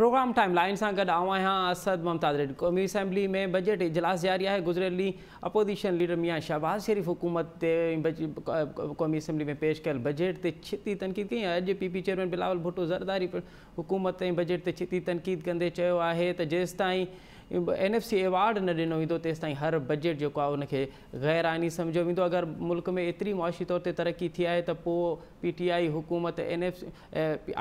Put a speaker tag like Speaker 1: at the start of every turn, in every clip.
Speaker 1: Programme time line से गड आवां असद मुमताज़ रेड। कौमी असम्बली में बजट इजलास जारी है। गुज़िरियल अपोजिशन लीडर मियाँ शहबाज शरीफ हुकूमत कौमी असम्बली में पेश कल बजट से छिती तनकीद कई। अज पी चेयरमैन बिलावल भुट्टो ज़रदारी हुकूमत बजट से छिती तनकीद कंदे चयो आहे त जेसिताईं NFC एवार्ड न ॾिनो वेंदो तेसिताईं हर बजट जो आहे उनखे गैर आइनी सम्झो वेंदो। अगर मुल्क में एतिरी मुआशी तौर ते तरक्की थी आहे त पोइ PTI हुकूमत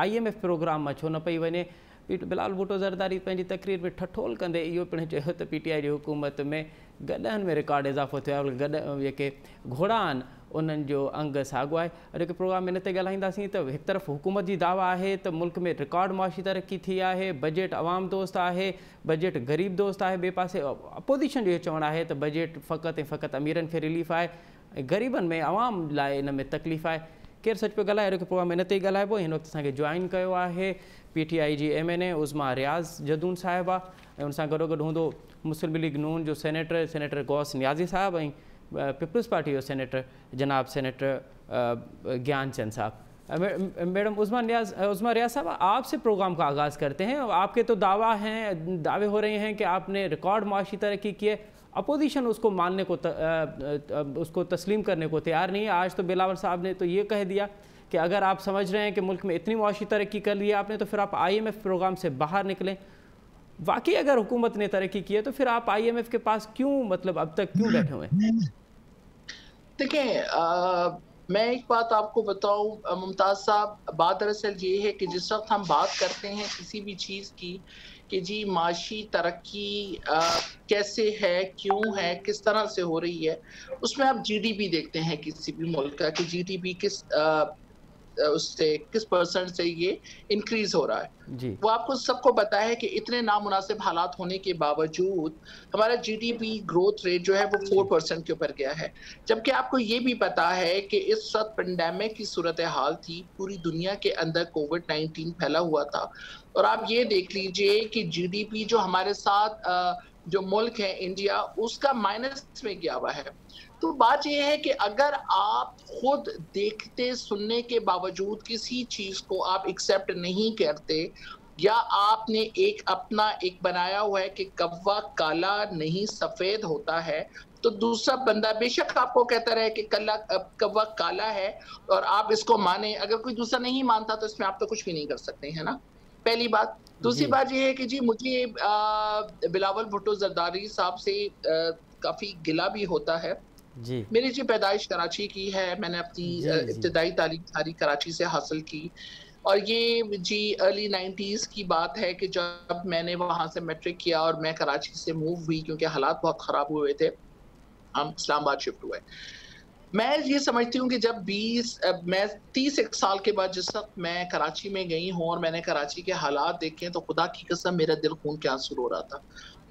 Speaker 1: IMF प्रोग्राम में छो न पई वञे। बिलावल भुट्टो ज़रदारी पंहिंजी तकरीर में ठठोल कंदे इहो पिणु चयो त PTI जी हुकूमत में गॾनि में रिकॉर्ड इज़ाफ़ो थियो आहे। गॾ जेके घोड़ा आहिनि उन्हनि जो अंग साॻियो आहे। अॼु के प्रोग्राम में इन ते ॻाल्हाईंदासीं त हिकु तरफ़ हुकूमत जी दावा आहे त मुल्क में रिकॉर्ड मुआशी तरक्की थी आहे, बजट अवाम दोस्त आहे, बजट ग़रीब दोस्त आहे। ॿिए पासे अपोजिशन जो इहो चवणु आहे त बजट फ़क़ति ऐं फ़क़ति अमीरनि खे रिलीफ आहे ऐं ग़रीबनि में अवाम लाइ इन में तकलीफ़ आहे। केरु सच पियो ॻाल्हाए। अॼु प्रोग्राम में इन ते ई ॻाल्हाइबो। हिन वक़्तु असांखे जॉइन कयो आहे PTI जी MNA उज़मा रियाज़ जदून साहिबा ऐं उन सां गॾोगॾु हूंदो मुस्लिम लीग नून जो सेनेटर गौस नियाज़ी साहब ऐं पीपल्स पार्टी जो सेनेटर जनाब सेनेटर ज्ञान चंद साहब। मैडम उज़मा रियाज़ साहब, आपसे प्रोग्राम का आगाज़ करते हैं। आपके तो दावे हो रहे हैं कि आपने रिकॉर्ड मुआशी तरक्की की है। अपोजिशन उसको मानने को उसको तस्लीम करने को तैयार नहीं है। आज तो बिलावल साहब ने तो ये कह दिया कि अगर आप समझ रहे हैं कि मुल्क में इतनी मुआशी तरक्की कर ली है आपने तो फिर आप IMF प्रोग्राम से बाहर निकलें। वाकई अगर हुकूमत ने तरक्की की है तो फिर आप IMF के पास क्यों अब तक क्यों बैठे हुए हैं?
Speaker 2: देखिए, मैं एक बात आपको बताऊं मुमताज साहब, बात दरअसल ये है कि जिस वक्त हम बात करते हैं किसी भी चीज़ की कि जी माशी तरक्की कैसे है, क्यों है, किस तरह से हो रही है, उसमें आप GDP देखते हैं किसी भी मुल्क का कि GDP उससे किस परसेंट से ये इंक्रीज हो रहा है जी। वो आपको सबको पता है कि इतने नामुनासिब हालात होने के बावजूद हमारा GDP ग्रोथ रेट जो है वो 4% के ऊपर गया है। जबकि आपको ये भी पता है कि इस वक्त पेंडेमिक की सूरत हाल थी, पूरी दुनिया के अंदर COVID-19 फैला हुआ था। और आप ये देख लीजिए कि GDP जो हमारे साथ जो मुल्क है इंडिया, उसका माइनस में गया हुआ है। तो बात यह है कि अगर आप खुद देखते सुनने के बावजूद किसी चीज को आप एक्सेप्ट नहीं करते या आपने अपना एक बनाया हुआ है कि कौवा काला नहीं सफेद होता है, तो दूसरा बंदा बेशक आपको कहता रहे कि कौवा काला है और आप इसको माने, अगर कोई दूसरा नहीं मानता तो इसमें आप तो कुछ भी नहीं कर सकते, है ना, पहली बात। दूसरी बात यह है कि जी मुझे बिलावल भुट्टो ज़रदारी साहब से काफी गिला भी होता है जी। मेरी जी पैदाइश कराची की है, मैंने अपनी इब्तिदाई तालीम सारी कराची से हासिल की और ये जी अर्ली 90s की बात है कि जब मैंने वहां से मैट्रिक किया और मैं कराची से मूव हुई क्योंकि हालात बहुत खराब हुए थे, हम इस्लामाबाद शिफ्ट हुए। मैं ये समझती हूँ कि जब मैं 31 साल के बाद जिस वक्त मैं कराची में गई हूँ और मैंने कराची के हालात देखे तो खुदा की कसम मेरा दिल खून के आंसू रो रहा था।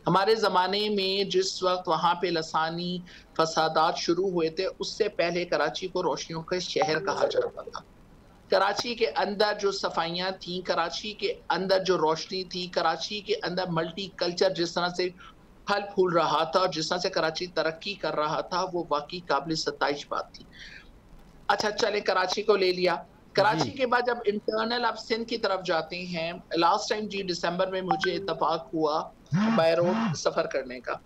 Speaker 2: हमारे ज़माने में जिस वक्त वहाँ पे लसानी फसादात शुरू हुए थे उससे पहले कराची को रोशनियों का शहर कहा जाता था। कराची के अंदर जो सफाइयाँ थी, कराची के अंदर जो रोशनी थी, कराची के अंदर मल्टी कल्चर जिस तरह से फल फूल रहा था और जिस तरह से कराची तरक्की कर रहा था, वो वाकई काबिल सताइश बात थी। अच्छा चले कराची को ले लिया। कराची के बाद जब इंटरनल आप सिंध की तरफ जाते हैं, लास्ट टाइम जी दिसंबर में मुझे इत्तफाक हुआ बाय रोड सफर करने का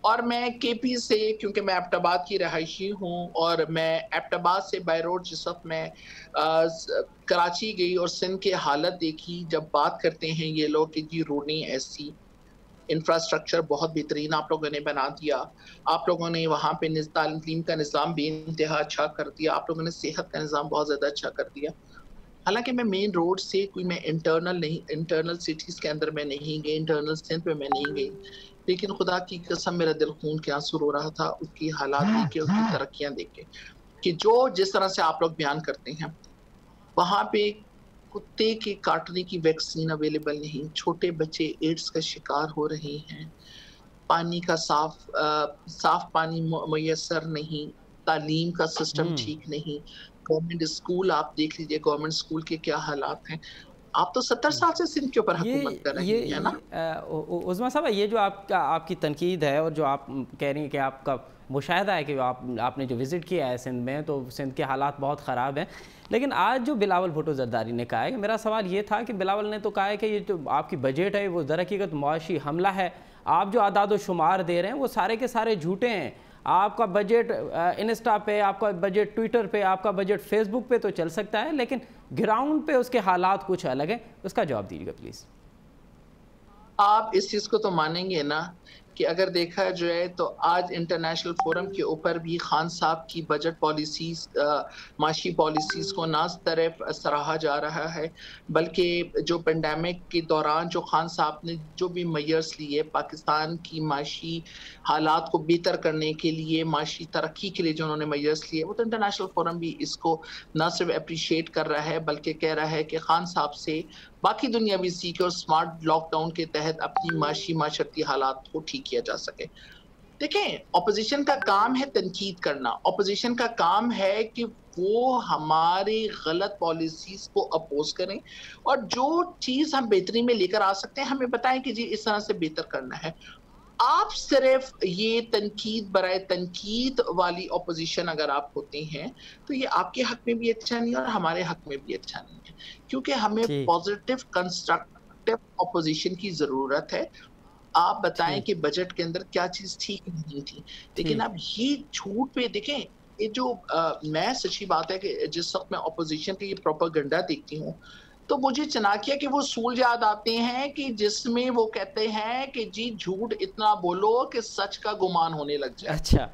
Speaker 2: और मैं KP से, क्योंकि मैं एबटाबाद की रहायशी हूँ और मैं एबटाबाद से बाय रोड जिस वक्त मैं कराची गई और सिंध की हालत देखी, जब बात करते हैं ये लोग कि जी रोडें ऐसी, इंफ्रास्ट्रक्चर बहुत बेहतरीन आप लोगों ने बना दिया, आप लोगों ने वहाँ पे तालीम का निज़ाम बेइंतहा अच्छा कर दिया, आप लोगों ने सेहत का निज़ाम बहुत ज़्यादा अच्छा कर दिया। हालांकि मैं मेन रोड से कोई मैं इंटरनल सिटीज़ के अंदर मैं नहीं गई, इंटरनल सिंध में मैं नहीं गई, लेकिन खुदा की कसम मेरा दिल खून के आंसू रो रहा था उसकी हालात देख के, उसकी तरक्कियाँ देख के कि जो जिस तरह से आप लोग बयान करते हैं वहाँ पे कुत्ते के काटने की वैक्सीन अवेलेबल नहीं, छोटे बच्चे एड्स का शिकार हो रहे हैं, पानी का साफ पानी मुयस्सर नहीं, तालीम का सिस्टम ठीक नहीं, गवर्नमेंट स्कूल आप देख लीजिए, गवर्नमेंट स्कूल के क्या हालात हैं। आप तो 70 साल से सिंध के ऊपर हुकूमत कर रहे हैं ना।
Speaker 1: उज़मा साहब, ये जो आपकी तनकीद है और जो आप कह रही हैं कि आपका मुशाहिदा है कि आपने जो विज़िट किया है सिंध में, तो सिंध के हालात बहुत ख़राब हैं। लेकिन आज जो बिलावल भुट्टो ज़रदारी ने कहा है, मेरा सवाल ये था कि बिलावल ने तो कहा है कि ये जो आपकी बजट है वो दरहकीकत मुआशी हमला है। आप जो आदाद शुमार दे रहे हैं वो सारे के सारे झूठे हैं। आपका बजट इंस्टा पे, आपका बजट ट्विटर पे, आपका बजट फेसबुक पे तो चल सकता है, लेकिन ग्राउंड पे उसके हालात कुछ अलग हैं। उसका जवाब दीजिएगा प्लीज़।
Speaker 2: आप इस चीज को तो मानेंगे ना कि अगर देखा जाए तो आज इंटरनेशनल फोरम के ऊपर भी खान साहब की बजट पॉलिसीज, माशी पॉलिसीज को ना सिर्फ सराहा जा रहा है, बल्कि जो पेंडेमिक के दौरान जो खान साहब ने जो भी मेजर्स लिए पाकिस्तान की माशी हालात को बेहतर करने के लिए, माशी तरक्की के लिए जो उन्होंने मेजर्स लिए, वो तो इंटरनेशनल फोरम भी इसको ना सिर्फ अप्रिशिएट कर रहा है बल्कि कह रहा है कि खान साहब से बाकी दुनिया भी सीखे और स्मार्ट लॉकडाउन के तहत अपनी माशरती हालात को ठीक किया जा सके। देखें, ऑपोजिशन का काम है तनकीद करना, ऑपोजिशन का काम है कि वो हमारे गलत पॉलिसीज को अपोज करें और जो चीज हम बेहतरी में लेकर आ सकते हैं हमें बताएं कि जी इस तरह से बेहतर करना है। आप सिर्फ ये तनकीद बराए तनकीद वाली ऑपोजिशन अगर आप होते हैं तो ये आपके हक में भी अच्छा नहीं और हमारे हक में भी अच्छा नहीं है, क्योंकि हमें पॉजिटिव कंस्ट्रक्टिव ऑपोजिशन की जरूरत है। आप बताएं कि बजट के अंदर क्या चीज ठीक नहीं थी, लेकिन अब ये झूठ पे देखें, ये जो मैं सच्ची बात है कि जिस वक्त मैं ऑपोजिशन की ये प्रोपेगेंडा देखती हूँ तो मुझे चाणक्य के वो सूल याद आते हैं कि जिसमें वो कहते हैं कि जी झूठ इतना बोलो कि सच का गुमान होने लग जाए।
Speaker 1: अच्छा,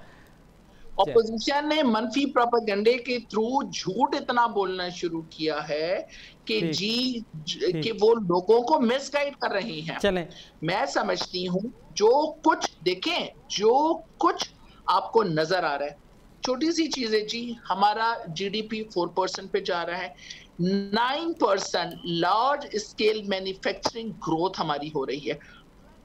Speaker 2: ऑपोजिशन ने मनफी प्रोपेगेंडे के थ्रू झूठ इतना बोलना शुरू किया है कि जी कि वो लोगों को मिसगाइड कर रही हैं।
Speaker 1: चलें, मैं
Speaker 2: समझती हूँ जो कुछ देखें, जो कुछ आपको नजर आ रहा है, छोटी सी चीज है जी, हमारा जीडीपी 4% पे जा रहा है, 9% लार्ज स्केल मैन्युफैक्चरिंग ग्रोथ हमारी हो रही है,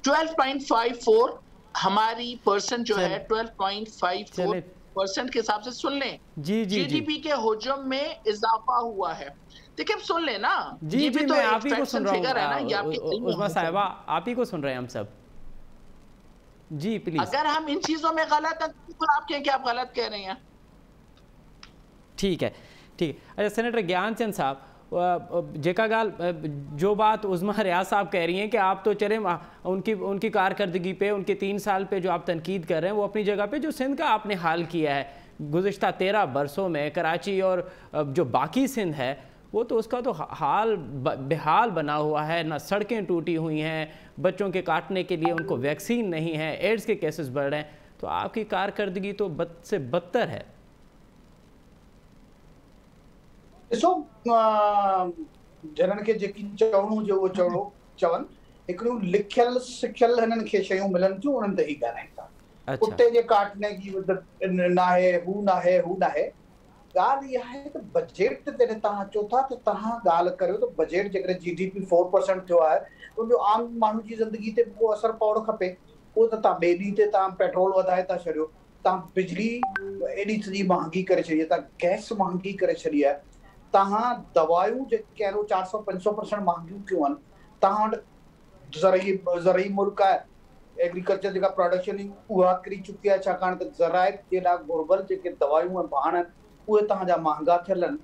Speaker 2: 12.54 हमारी परसेंट जो है 12.54% के हिसाब से सुन लें
Speaker 1: जी
Speaker 2: जीडीपी के हुजूम में इजाफा हुआ है। देखिए सुन लें ना
Speaker 1: जी जी,
Speaker 2: तो
Speaker 1: मैं आप ही को सुन रहा
Speaker 2: हूँ,
Speaker 1: उस्मा साहिबा आप ही को सुन रहे हैं हम सब जी, प्लीज।
Speaker 2: अगर हम इन चीजों में गलत हैं तो आप कहें कि आप गलत कह रहे हैं।
Speaker 1: ठीक है, ठीक है। अच्छा सेनेटर ज्ञानचंद साहब, जेका गाल जो बात उस्मा रियाज साहब कह रही हैं कि आप तो चले उनकी कारकर्दगी पे, उनके 3 साल पे जो आप तनकीद कर रहे हैं वो अपनी जगह पे, जो सिंध का आपने हाल किया है गुज़िश्ता 13 बरसों में, कराची और जो बाकी सिंध है वो तो उसका तो हाल बेहाल बना हुआ है, ना सड़कें टूटी हुई हैं, बच्चों के काटने के लिए उनको वैक्सीन नहीं है, एड्स के केसेस बढ़ रहे हैं, तो आपकी कारकर्दगी तो बद से बदतर है।
Speaker 3: ॾिसो जननि खे जेकी चवणो हुजे उहो चवनि, हिकिड़ियूं लिखियल सिखियल हिननि खे शयूं मिलनि थियूं, उन्हनि ते ई ॻाल्हाइनि था। कुते जे काटने जी न आहे, हू न आहे, हू न आहे। ॻाल्हि इहा आहे त बजट ते तव्हां अचो था त तव्हां ॻाल्हि करियो त बजट जेकॾहिं जीडीपी 4% थियो आहे त उनजो आम माण्हू जी ज़िंदगी ते को असरु पवणु खपे। उहो त तव्हां ॿिए ॾींहं ते तव्हां पेट्रोल वधाए था छॾियो, तव्हां बिजली एॾी सॼी महांगी करे छॾी आहे, तव्हां गैस महांगी करे छॾी आहे, तव्हां दवायूं जेके आहिनि 400-500% महांगियूं कयूं आहिनि, तव्हां वटि ज़रई मुल्क आहे, एग्रीकल्चर जेका प्रोडक्शन उहा किरी चुकी आहे, छाकाणि त ज़राइत जे लाइ घुर्बल जेके दवायूं ऐं बाण आहिनि उहे तव्हांजा महांगा थियल आहिनि।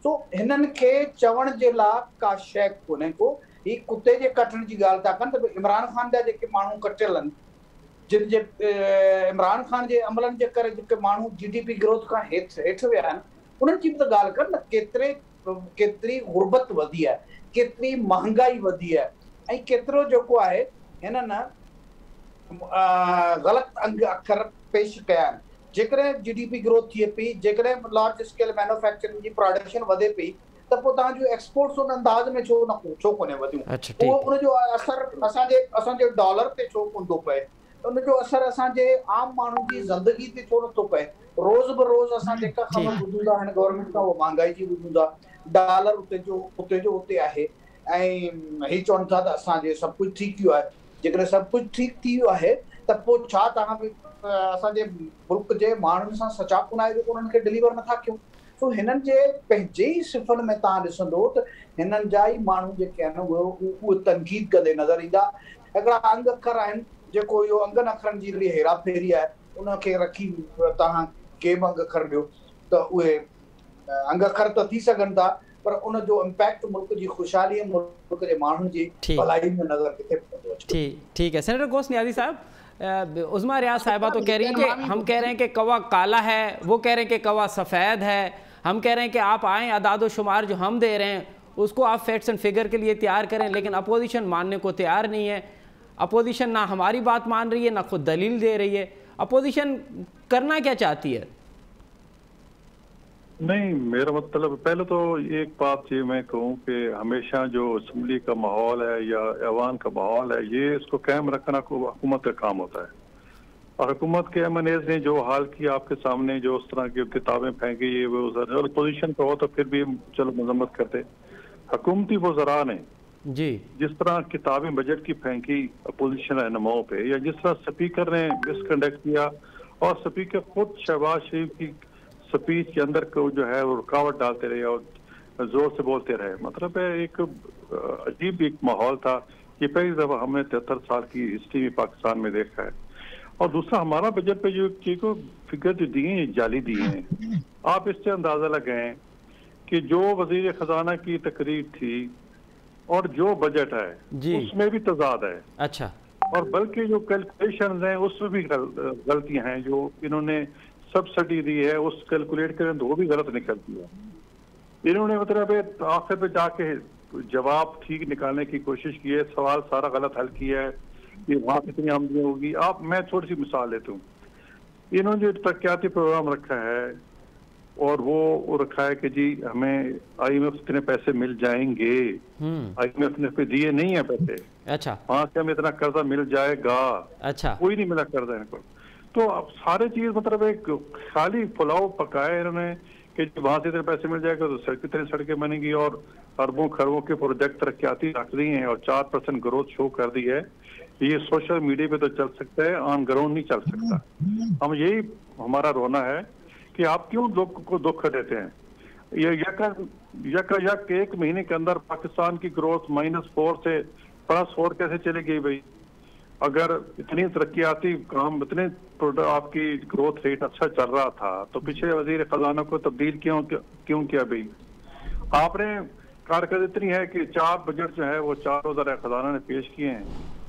Speaker 3: सो हिननि खे चवण जे लाइ का शइ कोन्हे को। ही कुते जे कटण जी ॻाल्हि था कनि त इमरान ख़ान जा जेके माण्हू कटियल आहिनि, जिन जे इमरान ख़ान जे अमलनि जे करे जेके माण्हू जीडीपी ग्रोथ खां हेठि विया आहिनि, उन्हनि जी बि त ॻाल्हि कनि न, केतिरी गुर्बत वधी आहे, केतिरी महांगाई वधी आहे, ऐं केतिरो जेको आहे हिननि ग़लति अखर पेश कया आहिनि। जेकॾहिं जीडीपी ग्रोथ थिए पई, जेकॾहिं लार्ज स्केल मैन्युफैक्चरिंग जी प्रोडक्शन वधे पई, त पोइ तव्हांजो एक्सपोर्ट्स उन अंदाज़ में छो कोन्हे वधियूं? उनजो असरु असांजे डॉलर ते छो कोन थो पए? उनजो असरु असांजे आम माण्हू जी ज़िंदगी ते छो नथो पए? रोज़ बरोज़ असां जेका ख़बर ॿुधूं था हिन गवर्नमेंट खां, उहा महांगाई जी ॿुधूं था, डॉलर उते जो उते आहे, ऐं ही चवनि था त असांजे सभु कुझु ठीकु थियो आहे। जेकॾहिं सभु कुझु ठीकु थी वियो आहे त पोइ छा तव्हां बि असांजे मुल्क जे माण्हुनि सां सचा कोन आहे जेको उन्हनि खे डिलीवर नथा कयूं? सो हिननि जे पंहिंजे ई सिफ़नि में तव्हां ॾिसंदो त हिननि जा ई माण्हू जेके आहिनि उहे तनक़ीद कंदे नज़र ईंदा। हिकिड़ा अंग अखर आहिनि जेको इहो अंगनि अखरनि जी हिकिड़ी हेरा फेरी आहे, उनखे रखी तव्हां के बि अंग अखर ॾियो त उहे अंग अखर त थी सघनि था, पर उन जो इम्पैक्ट मुल्क जी ख़ुशहाली, मुल्क जे माण्हुनि जी भलाई में नज़र किथे पवंदो अचे।
Speaker 1: ठीक है। सेनेटर गौस नियाज़ी साहब, उज़मा रियाज साहिबा तो कह रही हैं कि हम कह रहे हैं कि कौवा काला है, वो कह रहे हैं कि कौवा सफ़ेद है, हम कह रहे हैं कि आप आएँ, अदाद शुमार जो हम दे रहे हैं उसको आप फैक्ट्स एंड फिगर के लिए तैयार करें, लेकिन अपोजिशन मानने को तैयार नहीं है। अपोजिशन ना हमारी बात मान रही है, ना खुद दलील दे रही है। अपोजिशन करना क्या चाहती है?
Speaker 4: नहीं, मेरा मतलब पहले तो एक बात ये मैं कहूँ कि हमेशा जो असम्बली का माहौल है या ऐवान का माहौल है, ये इसको कायम रखना हुकूमत का काम होता है। और हुकूमत के MNAs ने जो हाल किया आपके सामने, जो उस तरह की किताबें फेंकी, ये वो अपोजिशन का हो तो फिर भी चलो मजम्मत करते। हुकूमती वज़रा ने
Speaker 1: जी
Speaker 4: जिस तरह किताबें बजट की फेंकी अपोजिशन रहनुमाओं पे, या जिस तरह स्पीकर ने मिसकंडक्ट किया और स्पीकर खुद शहबाज शरीफ की स्पीच के अंदर को जो है वो रुकावट डालते रहे और जोर से बोलते रहे, मतलब है एक अजीब एक माहौल था। ये पहली दफा हमने 73 साल की हिस्ट्री में पाकिस्तान में देखा है। और दूसरा, हमारा बजट पे जो फिगर जो दिए हैं जाली दिए हैं। आप इससे अंदाजा लगाएं कि जो वजीर खजाना की तकरीर थी और जो बजट है उसमें भी तजाद है।
Speaker 1: अच्छा। और
Speaker 4: बल्कि जो कैलकुलेशन हैं उसमें भी गलतियां हैं। जो इन्होंने सब्सिडी दी है उस कैलकुलेट करें तो वो भी गलत निकलती है। इन्होंने मतलब आखिर पे जाके जवाब ठीक निकालने की कोशिश की है, सवाल सारा गलत हल किया है कि वहाँ कितनी आमदनी होगी। मैं थोड़ी सी मिसाल लेता हूँ। इन्होंने जो तरक्याती प्रोग्राम रखा है और वो रखा है कि जी हमें IMF से इतने पैसे मिल जाएंगे। IMF ने पे दिए नहीं है पैसे।
Speaker 1: अच्छा।
Speaker 4: वहाँ से हमें इतना कर्जा मिल जाएगा।
Speaker 1: अच्छा।
Speaker 4: कोई नहीं मिला कर्जा इनको। तो अब सारे चीज मतलब एक खाली पुलाव पकाया इन्होंने कि वहां से इतने पैसे मिल जाएगा तो कितनी सड़कें बनेंगी और अरबों खरबों के प्रोजेक्ट तरक्याती रख दी हैं और 4% ग्रोथ शो कर दी है। ये सोशल मीडिया पे तो चल सकता है, ऑन ग्राउंड नहीं चल सकता। हम यही हमारा रोना है कि आप क्यों लोग को दुख देते हैं। ये यक एक महीने के अंदर पाकिस्तान की ग्रोथ -4 से +4 कैसे चली गई भाई? अगर इतनी तरक्याती काम, इतने आपकी ग्रोथ रेट अच्छा चल रहा था तो पिछले वजीर खजाना को तब्दील क्यों किया भाई? आपने कारकर्दगी इतनी है कि 4 बजट जो है वो 4 वज़ीर खजाना ने पेश किए हैं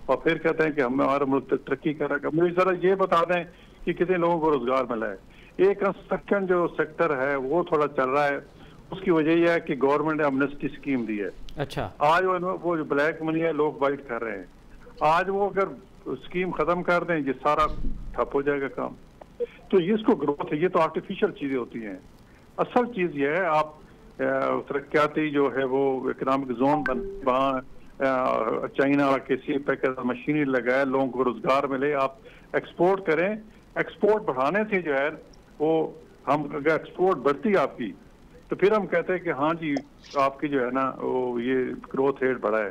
Speaker 4: और फिर कहते हैं कि हमारा मुल्क तरक्की कर रहा है। मुझे जरा ये बता दें कि कितने लोगों को रोजगार मिला है। एक कंस्ट्रक्शन जो सेक्टर है वो थोड़ा चल रहा है, उसकी वजह यह है कि गवर्नमेंट ने अमनेस्टी स्कीम दी है।
Speaker 1: अच्छा।
Speaker 4: आज वो जो ब्लैक मनी है लोग वाइट कर रहे हैं, आज वो अगर स्कीम खत्म कर दें ये सारा ठप हो जाएगा काम। तो ये इसको ग्रोथ है, ये तो आर्टिफिशियल चीजें होती हैं। असल चीज ये है आप तरक्याती जो है वो इकोनॉमिक जोन वहाँ चाइना के पैकेज मशीनरी लगाए, लोगों को रोजगार मिले, आप एक्सपोर्ट करें। एक्सपोर्ट बढ़ाने से जो है वो हम अगर एक्सपोर्ट बढ़ती आपकी तो फिर हम कहते हैं कि हाँ जी आपकी जो है ना वो ये ग्रोथ रेट बढ़ा है।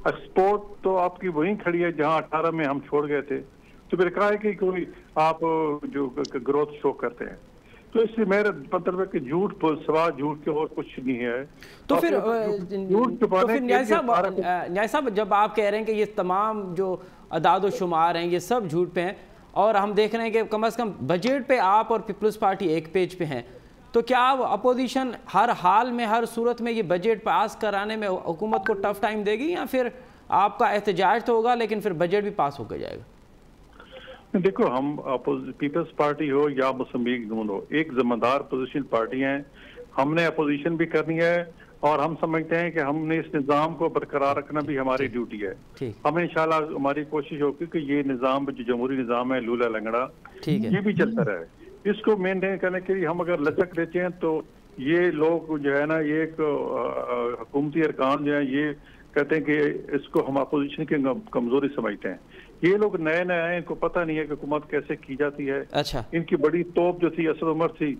Speaker 4: एक्सपोर्ट तो आपकी वहीं खड़ी है जहाँ 18 में हम छोड़ गए थे। तो फिर कहा है कि कोई आप जो ग्रोथ शो करते हैं। तो इसलिए मेरा मतलब है कि झूठ सवा झूठ के और कुछ नहीं है।
Speaker 1: तो फिर न्याय साहब जब आप कह रहे हैं कि ये तमाम जो अदाद शुमार हैं ये सब झूठ पे हैं और हम देख रहे हैं कि कम से कम बजट पे आप और पीपल्स पार्टी एक पेज पे हैं, तो क्या अपोजिशन हर हाल में हर सूरत में ये बजट पास कराने में हुकूमत को टफ टाइम देगी या फिर आपका एहतजाज तो होगा लेकिन फिर बजट भी पास होकर जाएगा?
Speaker 4: देखो, हम पीपल्स पार्टी हो या मुस्लिम लीग नून हो, एक जिम्मेदार अपोजिशन पार्टी हैं। हमने अपोजिशन भी करनी है और हम समझते हैं कि हमने इस निज़ाम को बरकरार रखना भी हमारी ड्यूटी है। हमें इंशाल्लाह हमारी कोशिश होगी कि ये निज़ाम जो जमहूरी निज़ाम है लूला लंगड़ा ये भी चलता रहे। इसको मेंटेन करने के लिए हम अगर लचक देते हैं तो ये लोग जो है ना ये एक हुकूमती अरकान जो है ये कहते हैं कि इसको हम अपोजिशन की कमजोरी समझते हैं। ये लोग नए नए आए, इनको पता नहीं है कि हुकूमत कैसे की जाती है।
Speaker 1: अच्छा।
Speaker 4: इनकी बड़ी तोप जो थी असद उमर थी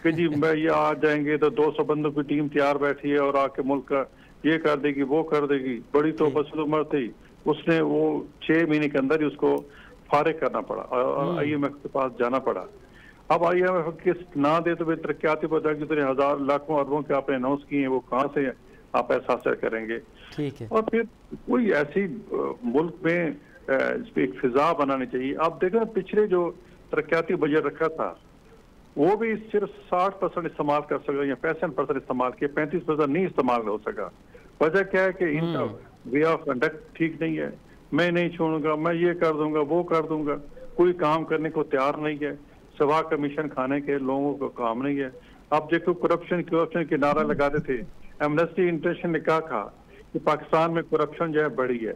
Speaker 4: कि जी ये आ जाएंगे तो 200 बंदों की टीम तैयार बैठी है और आके मुल्क का ये कर देगी वो कर देगी। बड़ी तोप असद उमर थी, उसने वो 6 महीने के अंदर ही उसको फारिग करना पड़ा और IMF के पास जाना पड़ा। अब IMF किस्त ना दे तो तरक्याती प्रोजेक्ट जितने हजार लाखों अरबों के आपने अनाउंस किए हैं वो कहाँ से आप पैसा हासिल करेंगे?
Speaker 1: ठीक है।
Speaker 4: और फिर कोई ऐसी मुल्क में इस पे एक फिजा बनानी चाहिए। आप देखें पिछले जो तरक्याती बजट रखा था वो भी सिर्फ 60% इस्तेमाल कर सका या 65% इस्तेमाल किया, 35% नहीं इस्तेमाल हो सका। वजह क्या है कि इनका वे ऑफ कंडक्ट ठीक नहीं है। मैं नहीं छोड़ूंगा, मैं ये कर दूंगा, वो कर दूंगा, कोई काम करने को तैयार नहीं है, सवा कमीशन खाने के लोगों को काम नहीं है। अब देखो करप्शन के नारा लगाते थे, एमनेस्टी इंटरनेशनल ने कहा था कि पाकिस्तान में करप्शन जो है बढ़ी है,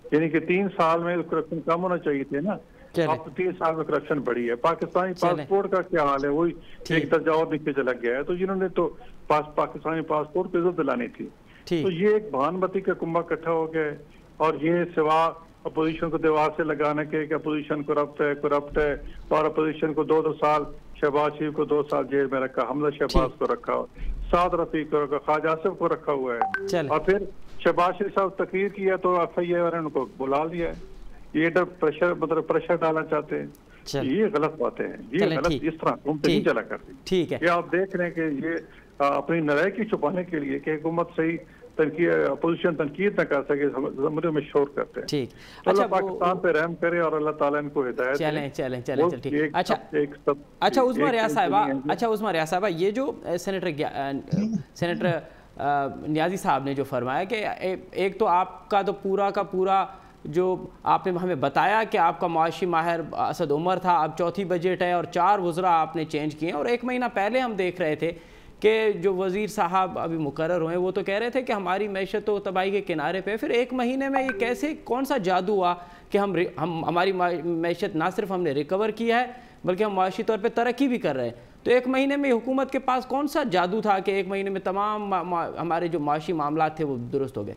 Speaker 4: यानी कि 3 साल में करप्शन कम होना चाहिए थे ना, अब तो 3 साल में करप्शन बढ़ी है। पाकिस्तानी पासपोर्ट का क्या हाल है, वही एक दर्जा और नीचे चला गया है। तो जिन्होंने तो पाकिस्तानी पासपोर्ट पे इज्जत दिलानी थी, तो ये एक भानुमती का कुंभा इकट्ठा हो गया है। और ये सिवा अपोजिशन को दीवार से लगाने के कि अपोजिशन करप्ट है और अपोजिशन को 2 साल, शहबाज शरीफ को 2 साल जेल में रखा, हमजा शहबाज को रखा, साद रफीक को रखा, ख्वाजा आसिफ को रखा हुआ है। और फिर शहबाज शरीफ साहब तकरीर किया तो FIA वाले उनको बुला लिया है। ये प्रेशर डालना चाहते हैं। ये गलत बातें हैं, ये गलत, इस तरह हुकूमत नहीं चला करती।
Speaker 1: ठीक है,
Speaker 4: ये आप देख रहे हैं कि ये अपनी नाराजगी छुपाने के लिए कि हुकूमत सही अपोजिशन तनकीद न कर सके, ज़मीरों में शोर करते हैं।
Speaker 1: ठीक,
Speaker 4: अच्छा, पाकिस्तान पे रहम करे और अल्लाह ताला इनको हिदायत दे।
Speaker 1: चलें ठीक। अच्छा उस्मा रियाज साहिबा, ये जो सेनेटर नियाजी साहब ने जो फरमाया कि एक तो आपका तो पूरा का पूरा जो आपने हमें बताया कि आपका मुआशी माहिर असद उमर था, अब चौथी बजट है और 4 वज़रा आपने चेंज किए। और 1 महीना पहले हम देख रहे थे कि जो वज़ीर साहब अभी मुकर्रर हुए वो तो कह रहे थे कि हमारी मैशत तो तबाही के किनारे पे। फिर 1 महीने में ये कैसे, कौन सा जादू हुआ कि हम हमारी मैशत ना सिर्फ हमने रिकवर किया है बल्कि हम मुआशी तौर पे तरक्की भी कर रहे हैं। तो 1 महीने में हुकूमत के पास कौन सा जादू था कि 1 महीने में तमाम हमारे जो मुआशी मामला थे वो दुरुस्त हो गए?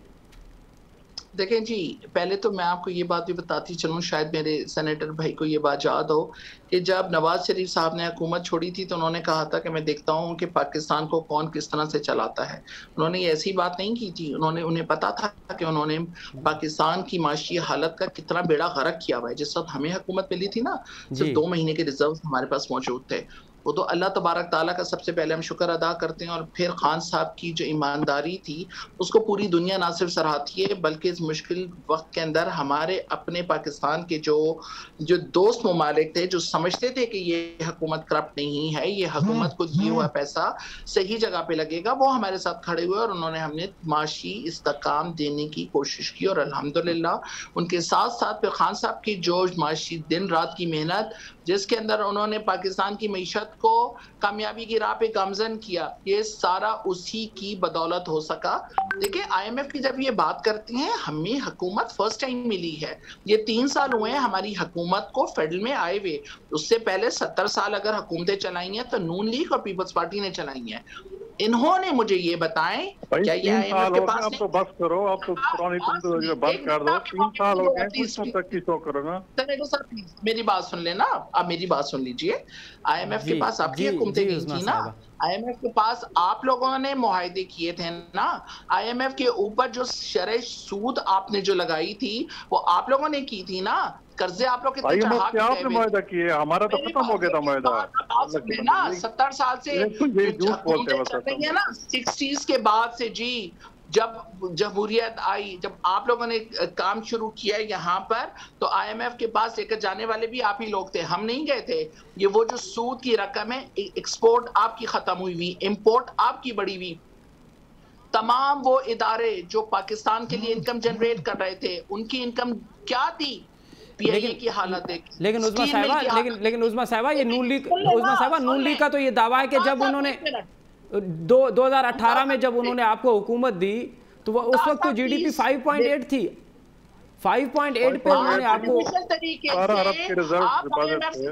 Speaker 2: देखें जी, पहले तो मैं आपको ये बात भी बताती चलूँ, शायद मेरे सेनेटर भाई को ये बात याद हो कि जब नवाज शरीफ साहब ने हुकूमत छोड़ी थी तो उन्होंने कहा था कि मैं देखता हूँ कि पाकिस्तान को कौन किस तरह से चलाता है। उन्होंने ये ऐसी बात नहीं की थी, उन्हें पता था कि उन्होंने पाकिस्तान की माशी हालत का कितना बेड़ा गर्क किया हुआ है। जिस वक्त हमें हुकूमत मिली थी ना, सिर्फ 2 महीने के रिजर्व हमारे पास मौजूद थे। वो तो अल्लाह तबारक ताला का सबसे पहले हम शुक्र अदा करते हैं, और फिर खान साहब की जो ईमानदारी थी उसको पूरी दुनिया ना सिर्फ सराहती है बल्कि इस मुश्किल वक्त के अंदर हमारे अपने पाकिस्तान के जो दोस्त ममालिक थे, जो समझते थे कि ये हुकूमत करप्ट नहीं है, ये हुकूमत को दिया हुआ पैसा सही जगह पे लगेगा, वो हमारे साथ खड़े हुए और उन्होंने हमें माशी इस्तेकाम देने की कोशिश की। और अल्हम्दुलिल्लाह उनके साथ साथ फिर खान साहब की जो माशी दिन रात की मेहनत, जिसके अंदर उन्होंने पाकिस्तान की मईशत को कामयाबी की राह पे गामजन किया, ये सारा उसी की बदौलत हो सका। देखिए IMF की जब ये बात करती हैं, हमें हुकूमत फर्स्ट टाइम मिली है। ये 3 साल हुए हैं हमारी हुकूमत को फेडरल में आए हुए। उससे पहले 70 साल अगर हुकूमतें चलाई हैं तो नून लीग और पीपल्स पार्टी ने चलाई हैं। इन्होंने मुझे ये बताएं, क्या ये IMF के पास
Speaker 4: आप तो बस करो, आप तो पुरानी तुम बंद कर दो। 3 साल हो गए, कुछ तक की शो करो ना।
Speaker 2: सेनेटर साहब प्लीज मेरी बात सुन लेना, आप मेरी बात सुन लीजिए। IMF के पास आपकी हुकूमतें नहीं थी ना, IMF के पास आप लोगों ने मुआहदे किए थे ना। IMF के ऊपर जो शरह सूद आपने जो लगाई थी वो आप लोगों ने की थी ना। कर्जे आप लोग कितने चढ़ा के
Speaker 4: आपने मुआहदा किए, हमारा तो खत्म हो गया था मुआहदा
Speaker 2: ना। 70 साल से है ना, 60s के बाद से जी, जब जमहूरियत आई, जब आप लोगों ने काम शुरू किया यहाँ पर, तो IMF के पास लेकर जाने वाले भी आप ही लोग थे, हम नहीं गए थे। ये वो जो सूद की रकम है, एक्सपोर्ट आपकी खत्म हुई, इंपोर्ट आपकी बढ़ी हुई। तमाम वो इदारे जो पाकिस्तान के लिए इनकम जनरेट कर रहे थे, उनकी इनकम क्या थी? PIA की हालत देखिए।
Speaker 1: लेकिन उस्मा साहिबा ये नून लीग का तो ये दावा है कि जब उन्होंने 2018 में जब उन्होंने आपको हुकूमत दी तो वो उस वक्त तो GDP 5.8 थी। 5.8 पे उन्होंने आपको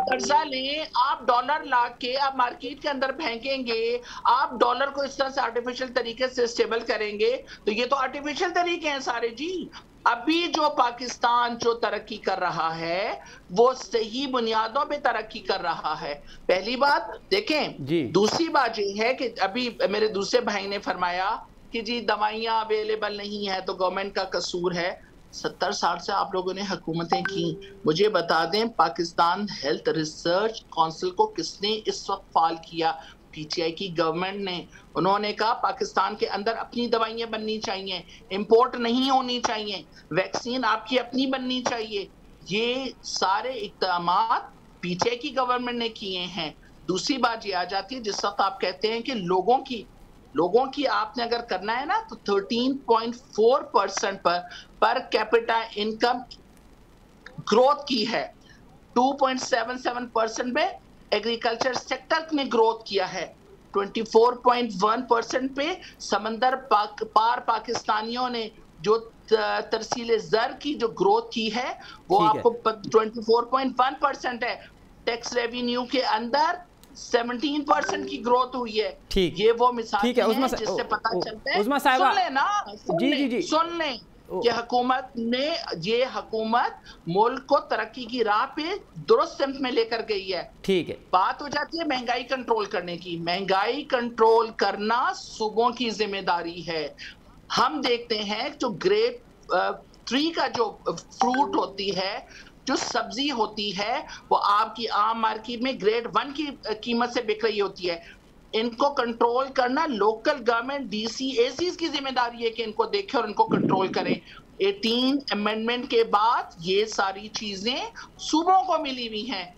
Speaker 2: कर्जा लें, आप डॉलर ला के आप मार्केट के अंदर फेंकेंगे, आप डॉलर को इस तरह से आर्टिफिशियल तरीके से स्टेबल करेंगे, तो ये तो आर्टिफिशियल तरीके हैं सारे जी। अभी जो पाकिस्तान जो तरक्की कर रहा है वो सही बुनियादों पे तरक्की कर रहा है, पहली बात देखें। दूसरी बात ये है कि अभी मेरे दूसरे भाई ने फरमाया कि जी दवाइयां अवेलेबल नहीं है तो गवर्नमेंट का कसूर है। 70 साल से आप लोगों ने हुकूमतें की, मुझे बता दें पाकिस्तान हेल्थ रिसर्च काउंसिल को किसने इस वक्त फाल किया? PTI की गवर्नमेंट ने। उन्होंने कहा पाकिस्तान के अंदर अपनी दवाइयां बननी चाहिए, इंपोर्ट नहीं होनी चाहिए, वैक्सीन आपकी अपनी बननी चाहिए। ये सारे इक़दामात पीछे की गवर्नमेंट ने किए हैं। दूसरी बात ये आ जाती है जिस वक्त आप कहते हैं कि लोगों की आपने अगर करना है ना तो 13.4% पर कैपिटा इनकम ग्रोथ की है। 2.77% में एग्रीकल्चर सेक्टर ने ग्रोथ किया है। 24.1% पे समंदर पार पाकिस्तानियों ने जो तरसीले ज़र की जो ग्रोथ की है वो आपको 24.1% है। टैक्स रेवेन्यू के अंदर 17% की ग्रोथ हुई है। ये वो मिसाल है जिससे पता चलता है। सुन लेना, सुन ले कि हुकूमत मुल्क को तरक्की की राह पे दुरुस्त सिमत में लेकर गई है।
Speaker 1: ठीक है, बात
Speaker 2: हो जाती है महंगाई कंट्रोल करने की। महंगाई कंट्रोल करना सूबों की जिम्मेदारी है। हम देखते हैं जो ग्रेड 3 का जो फ्रूट होती है, जो सब्जी होती है, वो आपकी आम मार्केट में ग्रेड 1 की कीमत से बिक रही होती है। इनको कंट्रोल करना लोकल गवर्नमेंट DCACs की जिम्मेदारी है कि इनको देखे और इनको कंट्रोल करें। 18 अमेंडमेंट के बाद ये सारी चीजें सूबों को मिली हुई हैं।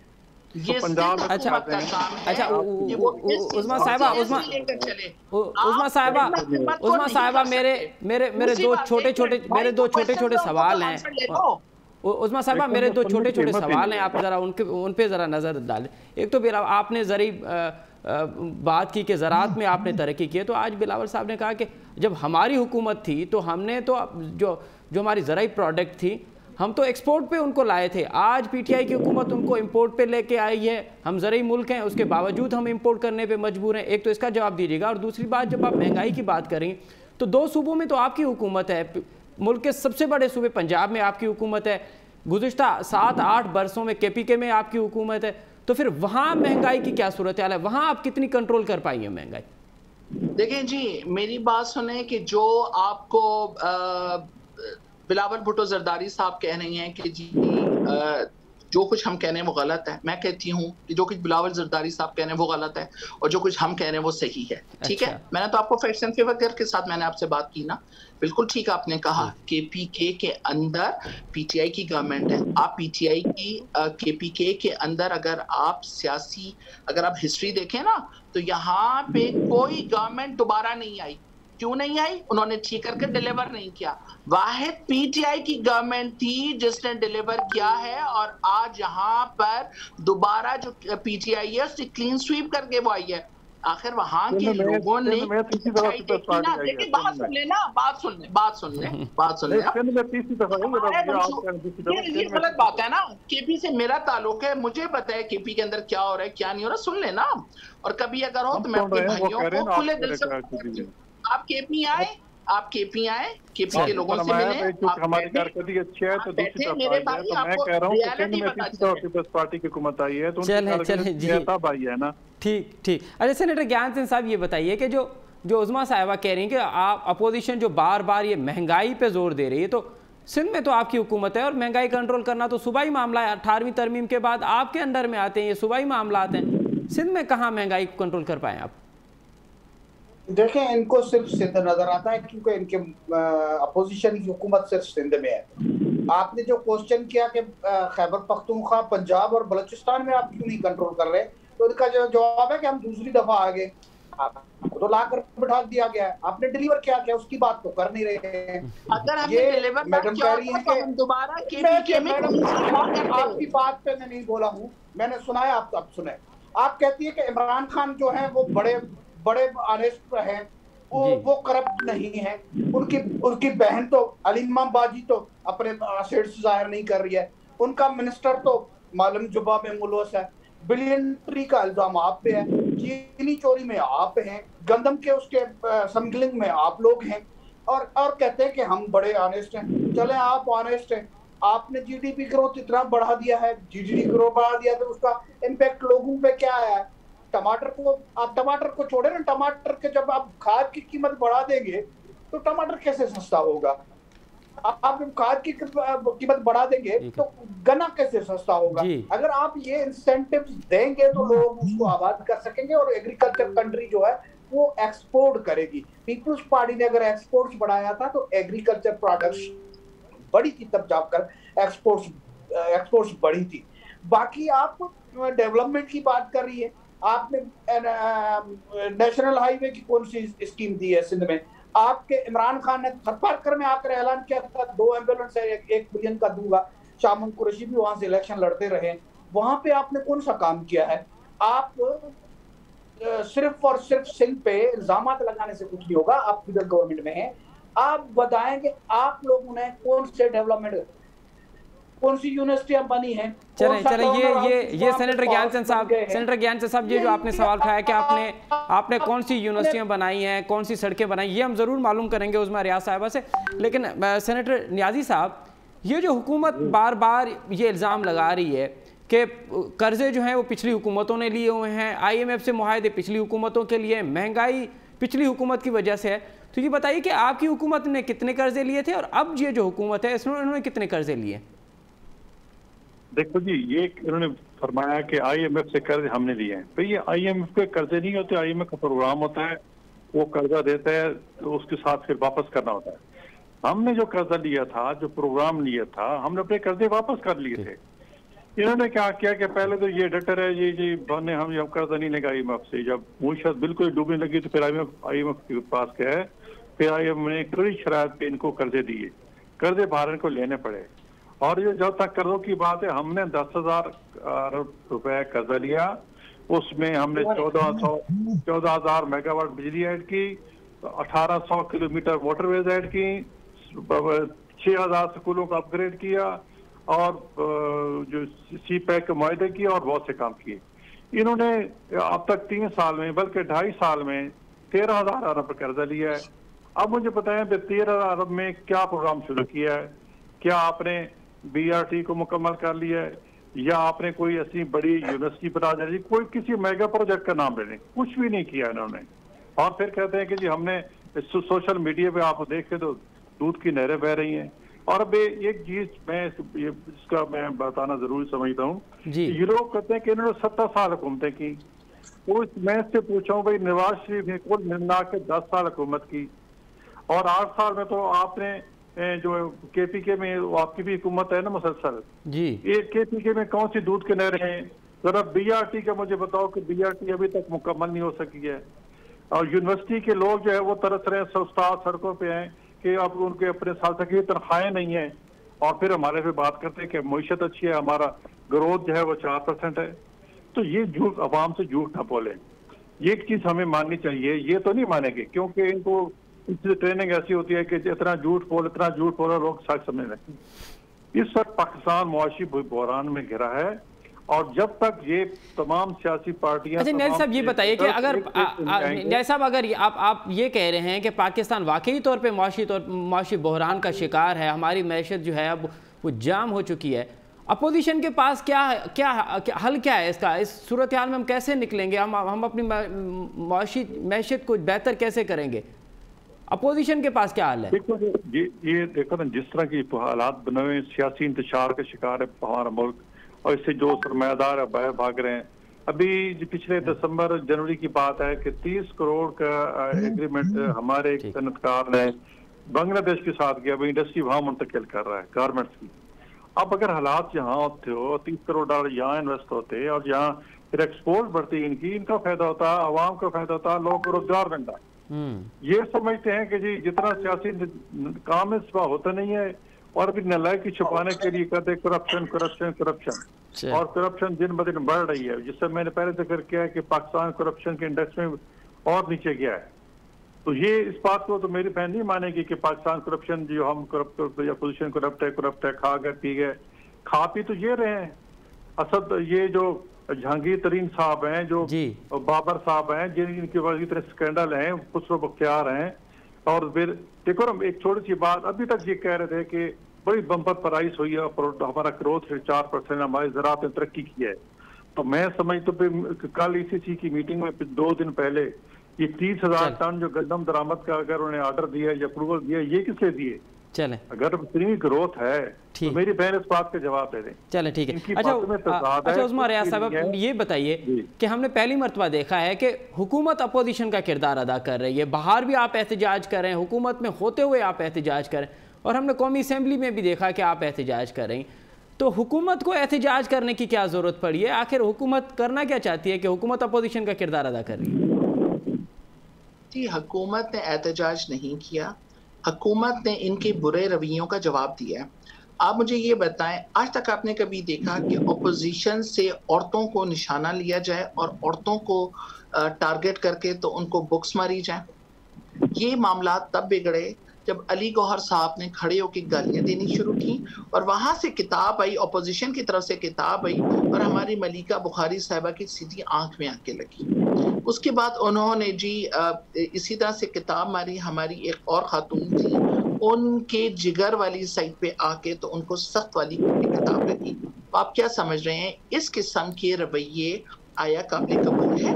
Speaker 2: ये
Speaker 4: पंजाब में
Speaker 1: अच्छा उस्मा साहिबा मेरे दो छोटे छोटे सवाल हैं। उस्मा साहिबा मेरे दो छोटे सवाल हैं, आप जरा उन पे जरा नजर डालें। एक तो आपने जरी बात की कि ज़राअत में आपने तरक्की की है, तो आज बिलावल साहब ने कहा कि जब हमारी हुकूमत थी तो हमने तो जो हमारी ज़राई प्रोडक्ट थी हम तो एक्सपोर्ट पे उनको लाए थे। आज PTI की हुकूमत उनको इंपोर्ट पे लेके आई है। हम ज़राई मुल्क हैं, उसके बावजूद हम इंपोर्ट करने पे मजबूर हैं। एक तो इसका जवाब दीजिएगा। और दूसरी बात, जब आप महंगाई की बात करें तो 2 सूबों में तो आपकी हुकूमत है। मुल्क के सबसे बड़े सूबे पंजाब में आपकी हुकूमत है, गुज़िश्ता 7-8 बरसों में KPK में आपकी हुकूमत है। तो फिर वहाँ महंगाई की क्या सूरत हाल है? वहाँ आप कितनी कंट्रोल कर पाई है महंगाई?
Speaker 2: देखें जी, मेरी बात सुने कि जो आपको बिलावल भुट्टो जरदारी साहब कह रही हैं कि जी जो कुछ हम कह रहे हैं वो गलत है। मैं कहती हूँ कि जो कुछ बिलावल जरदारी साहब कह रहे हैं वो गलत है और जो कुछ हम कह रहे हैं वो सही है। ठीक है, मैंने तो आपको फैक्ट्स एंड फिगर के साथ मैंने आपसे बात की ना। बिल्कुल ठीक आपने कहा, KPK के अंदर PTI की गवर्नमेंट है। आप PTI की KPK के अंदर अगर आप हिस्ट्री देखें ना तो यहाँ पे कोई गवर्नमेंट दोबारा नहीं आई। क्यों नहीं आई? उन्होंने ठीक करके डिलीवर नहीं किया। वाहिद PTI की गवर्नमेंट थी जिसने डिलीवर किया है और आज यहाँ पर दोबारा जो PTI है उसने क्लीन स्वीप करके वो आई है। आखिर वहाँ के लोगों ने बात सुन ले। ये गलत बात है ना। KP से मेरा ताल्लुक है, मुझे पता है KP के अंदर क्या हो रहा है क्या नहीं हो रहा। सुन लेना, और कभी अगर हो तो मैं अपने भाइयों को खुले दिल से आप KP आए KP के लोगों से मिले।
Speaker 4: हमारी कारकर्दगी अच्छी है तो दूसरी तरफ मेरे भाई तो मैं कह रहा हूँ कि पीपल्स पार्टी की हुकूमत आई है तो तब आई है ना। ठीक।
Speaker 1: अच्छा सेनेटर ज्ञान सिंह साहब, ये बताइए कि जो उस्मा साहिबा कह रही हैं कि आप अपोजिशन जो बार बार ये महंगाई पे जोर दे रही है, तो सिंध में तो आपकी हुकूमत है और महंगाई कंट्रोल करना तो सूबाई मामला है। 18वीं तरमीम के बाद आपके अंडर में आते हैं, ये सूबाई मामला आते हैं। सिंध में कहाँ महंगाई कंट्रोल कर पाए आप?
Speaker 3: देखें, इनको सिर्फ सिंध नजर आता है क्योंकि इनके अपोजिशन की हुकूमत सिर्फ सिंध में है। आपने जो क्वेश्चन किया कि खैबर पख्तूनख्वा, पंजाब और बलूचिस्तान में आप क्यों नहीं कंट्रोल कर रहे, तो इनका जो जवाब है कि हम दूसरी दफा आ गए, आपको तो लाकर बिठा दिया गया है, आपने डिलीवर क्या किया उसकी बात तो कर नहीं रहे।
Speaker 2: अगर
Speaker 3: ये मैडम कह रही है कि दोबारा आपकी बात पे मैं नहीं बोला हूँ, मैंने सुनाया, आप सुने। आप कहती है कि इमरान खान जो है वो बड़े ऑनेस्ट हैं, वो करप्ट नहीं है। उनकी बहन तो अलीमा बाजी तो अपने एसेट्स जाहिर नहीं कर रही है। उनका मिनिस्टर तो मालूम जुबा में मुलवस है। बिलियनरी का इल्जाम आप पे है, चीनी चोरी में आप हैं, गंदम के उसके स्मगलिंग में आप लोग हैं, और कहते हैं कि हम बड़े ऑनेस्ट हैं। चले, आप ऑनेस्ट हैं, आपने GDP ग्रोथ इतना बढ़ा दिया है, GDP ग्रोथ बढ़ा दिया तो उसका इम्पैक्ट लोगों पे क्या आया है? टमाटर को छोड़े ना, टमाटर के जब आप खाद की कीमत बढ़ा देंगे तो टमाटर कैसे सस्ता होगा? आप जब खाद की कीमत बढ़ा देंगे तो गन्ना कैसे सस्ता होगा? अगर आप ये इंसेंटिव्स देंगे तो लोग उसको आबाद कर सकेंगे और एग्रीकल्चर कंट्री जो है वो एक्सपोर्ट करेगी। पीपल्स पार्टी ने अगर एक्सपोर्ट्स बढ़ाया था तो एग्रीकल्चर प्रोडक्ट्स बढ़ी थी, तब जाकर एक्सपोर्ट्स बढ़ी थी। बाकी आप डेवलपमेंट की बात कर रही है, आपने नेशनल हाईवे की कौन सी स्कीम दी है सिंध में? आपके इमरान खान ने थरपारकर में आकर ऐलान किया था 2 एम्बुलेंस है 1 बिलियन का दूंगा, शामुन कुरैशी भी वहां से इलेक्शन लड़ते रहे, वहां पे आपने कौन सा काम किया है? आप सिर्फ और सिर्फ सिंध पे इल्जामात लगाने से कुछ नहीं होगा, आप इधर गवर्नमेंट में हैं, आप बताएंगे आप लोगों ने कौन से डेवलपमेंट, कौन सी यूनिवर्सिटियां बनी हैं?
Speaker 1: चले ये सेनेटर ज्ञानचंद साहब ये जो आपने सवाल उठाया कि आपने कौन सी यूनिवर्सिटियां बनाई हैं, कौन सी सड़कें बनाई, ये हम जरूर मालूम करेंगे उस्मा रियाज साहिबा से। लेकिन सेनेटर नियाजी साहब, ये जो हुकूमत बार बार ये इल्ज़ाम लगा रही है कि कर्जे जो हैं वो पिछली हुकूमतों ने लिए हुए हैं, IMF से मुआहदे पिछली हुकूमतों के लिए, महंगाई पिछली हुकूमत की वजह से है, तो ये बताइए कि आपकी हुकूमत ने कितने कर्जे लिए थे और अब ये जो हुकूमत है इसमें उन्होंने कितने कर्जे लिए?
Speaker 4: देखो जी, ये इन्होंने फरमाया कि IMF से कर्ज हमने लिए हैं, तो ये IMF के कर्जे नहीं होते, IMF का प्रोग्राम होता है, वो कर्जा देता है तो उसके साथ फिर वापस करना होता है। हमने जो कर्जा लिया था, जो प्रोग्राम लिया था, हमने अपने कर्जे वापस कर लिए थे। इन्होंने क्या किया कि पहले तो ये डटर है जी बने हम कर्जा नहीं लेगा IMF से, जब मुईशत बिल्कुल डूबने लगी तो फिर IMF के पास गए, फिर IMF ने कड़ी शराइत पे इनको कर्जे दिए, कर्जे बाहर इनको लेने पड़े। और ये जब तक कर्जों की बात है, हमने 10,000 अरब रुपए कर्जा लिया, उसमें हमने 14,000 मेगावाट बिजली ऐड की, 1800 किलोमीटर वाटरवेज ऐड की, 6,000 स्कूलों को अपग्रेड किया और जो CPEC के मुआहदे किए और बहुत से काम किए। इन्होंने अब तक 3 साल में बल्कि 2.5 साल में 13,000 अरब कर्जा लिया है। अब मुझे बताएं 13,000 अरब में क्या प्रोग्राम शुरू किया है? क्या आपने BRT को मुकम्मल कर लिया है या आपने कोई ऐसी बड़ी यूनिवर्सिटी बना दी? कोई किसी मेगा प्रोजेक्ट का नाम लेने, कुछ भी नहीं किया इन्होंने। और फिर कहते हैं कि जी हमने सोशल मीडिया पे आप देखें तो दूध की नहरें बह रही हैं। और अब एक चीज इसका मैं बताना जरूरी समझता हूँ, ये लोग कहते हैं कि इन्होंने 70 साल हुकूमतें की। मैं इससे पूछा हूँ भाई, नवाज शरीफ ने कुल मिला के 10 साल हुकूमत की और 8 साल में तो आपने जो KPK में आपकी भी हुकूमत है ना मुसलसल जी, ये KPK में कौन सी दूध के नहरें हैं? जरा BRT का मुझे बताओ कि BRT अभी तक मुकम्मल नहीं हो सकी है। और यूनिवर्सिटी के लोग जो है वो तरस रहे हैं, सड़कों पे हैं कि अब उनके अपने साल तक की तनख्वाहें नहीं है। और फिर हमारे पे बात करते हैं कि मईशत अच्छी है, हमारा ग्रोथ जो है वो 4% है। तो ये झूठ, अवाम से झूठ ना बोले, ये एक चीज हमें माननी चाहिए। ये तो नहीं मानेंगे क्योंकि इनको इसलिए ट्रेनिंग ऐसी होती है कि इतना झूठ बोलो लोग सच समझने लगते। इस वक्त पाकिस्तान मुआशी बहरान में घिरा है और जब तक ये तमाम सियासी पार्टियां।
Speaker 1: अच्छा न्याज़ी साहब ये बताइए कि अगर न्याज़ी साहब अगर आप ये कह रहे हैं कि पाकिस्तान वाकई तौर पे मुआशी बहरान का शिकार है, हमारी मैशत जो है अब वो जाम हो चुकी है, अपोजिशन के पास क्या हल क्या है इसका? इस सूरत हाल में हम कैसे निकलेंगे? हम अपनी मुआशी मैशत को बेहतर कैसे करेंगे? अपोजिशन के पास क्या हाल है?
Speaker 4: देखो ये देखो ना, जिस तरह की हालात बने हुए, सियासी इंतशार का शिकार है हमारा मुल्क और इससे जो सरमायादार है बाहर भाग रहे हैं। अभी पिछले दिसंबर जनवरी की बात है कि 30 करोड़ का एग्रीमेंट हमारे एक सनतकार ने बांग्लादेश के साथ किया, वो इंडस्ट्री वहां मुंतकिल कर रहा है गारमेंट्स की। अब अगर हालात यहाँ होते हो, 30 करोड़ डॉलर यहाँ इन्वेस्ट होते और यहाँ फिर एक्सपोर्ट बढ़ती इनकी, इनका फायदा होता, आवाम का फायदा होता, लोगों को रोजगार मिलता। ये समझते हैं कि जी जितना सियासी काम इस बार होता नहीं है और अभी नलायकी छुपाने के लिए कहते करप्शन करप्शन करप्शन और करप्शन दिन ब दिन बढ़ रही है, जिससे मैंने पहले जिक्र किया है कि पाकिस्तान करप्शन के इंडेक्स में और नीचे गया है। तो ये इस बात को तो मेरी बहन नहीं मानेगी कि पाकिस्तान करप्शन, जो हम करप्ट या पोजीशन करप्ट है, खा गए पी गए, खा पी तो ये रहे हैं। असद ये जो जहांगीर तरीन साहब हैं, जो बाबर साहब हैं, जिनके पास इतने स्कैंडल हैं, खुसरो बख्तियार हैं। और फिर देखो ना, एक छोटी सी बात, अभी तक ये कह रहे थे कि बड़ी बम्पर प्राइस हुई है, हमारा ग्रोथ 4%, हमारी ज़राअत ने तरक्की की है। तो मैं समझता हूँ कल ECC की मीटिंग में 2 दिन पहले ये 30,000 टन जो गंदम दरामद का अगर उन्हें ऑर्डर दिया या अप्रूवल दिया, ये किससे दिए?
Speaker 1: चले
Speaker 4: अगर इतनी ग्रोथ है तो मेरी बहन इस बात का जवाब दे दें।
Speaker 1: चले ठीक है। अच्छा उस्मा रियाज साहब ये बताइए कि हमने पहली मरतबा देखा है कि हुकूमत अपोजिशन का किरदार अदा कर रही है, बाहर भी आप एहतजाज कर रहे हैं, हुकूमत में होते हुए आप एहतजाज कर रहे हैं, और हमने कौमी असम्बली में भी देखा कि आप एहतजाज कर रही हैं। तो हुकूमत को एहतजाज करने की क्या ज़रूरत पड़ी है? आखिर हुकूमत करना क्या चाहती है कि हुकूमत अपोजिशन का किरदार अदा कर रही है?
Speaker 2: जी, हुकूमत ने एहतजाज नहीं किया, हुकूमत ने इनके बुरे रवैयों का जवाब दिया है। आप मुझे ये बताएं, आज तक आपने कभी देखा कि अपोजिशन से औरतों को निशाना लिया जाए और औरतों को टारगेट करके तो उनको बुक्स मारी जाए? ये मामला तब बिगड़े जब अली गौहर साहब ने खड़े होकर गालियां देनी शुरू की और वहां से किताब आई, अपोजिशन की तरफ से किताब आई और हमारी मलिका बुखारी साहिबा की सीधी आंख में आके लगी। उसके बाद उन्होंने जी इसी तरह से किताब मारी। हमारी एक और खातून थी, उनके जिगर वाली साइड पे आके तो उनको सख्त वाली किताब लगी। तो आप क्या समझ रहे हैं, इस किस्म के रवैये आया काबिल कबूल है?